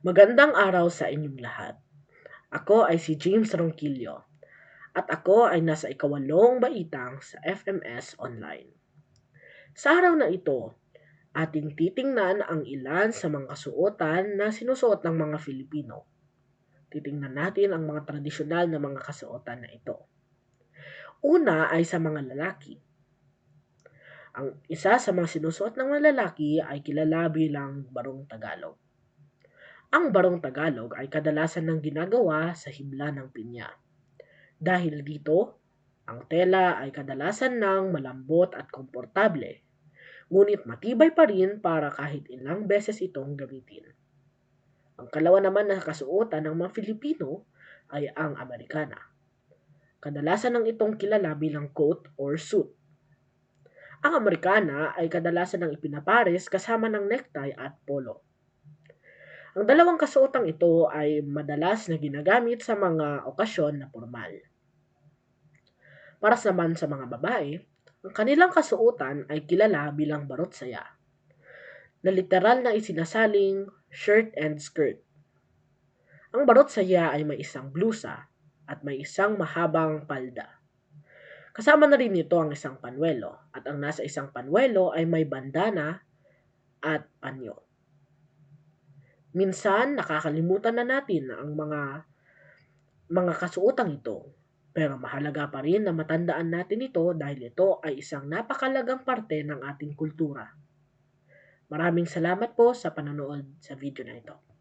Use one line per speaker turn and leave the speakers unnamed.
Magandang araw sa inyong lahat. Ako ay si James Ronquillo at ako ay nasa ikawalong baitang sa FMS Online. Sa araw na ito, ating titingnan ang ilan sa mga kasuotan na sinusuot ng mga Filipino. Titingnan natin ang mga tradisyonal na mga kasuotan na ito. Una ay sa mga lalaki. Ang isa sa mga sinusuot ng mga lalaki ay kilala bilang Barong Tagalog. Ang Barong Tagalog ay kadalasan ng ginagawa sa hibla ng pinya. Dahil dito, ang tela ay kadalasan ng malambot at komportable, ngunit matibay pa rin para kahit ilang beses itong gamitin. Ang kalawa naman na kasuotan ng mga Filipino ay ang Amerikana. Kadalasan ng itong kilala bilang coat or suit. Ang Amerikana ay kadalasan ng ipinapares kasama ng necktie at polo. Ang dalawang kasuotang ito ay madalas na ginagamit sa mga okasyon na formal. Para naman sa mga babae, ang kanilang kasuotan ay kilala bilang barot saya, na literal na isinasaling shirt and skirt. Ang barot saya ay may isang blusa at may isang mahabang palda. Kasama na rin nito ang isang panuelo at ang nasa isang panuelo ay may bandana at panyo. Minsan nakakalimutan na natin ang mga kasuotang ito, pero mahalaga pa rin na matandaan natin ito dahil ito ay isang napakalagang parte ng ating kultura. Maraming salamat po sa panonood sa video na ito.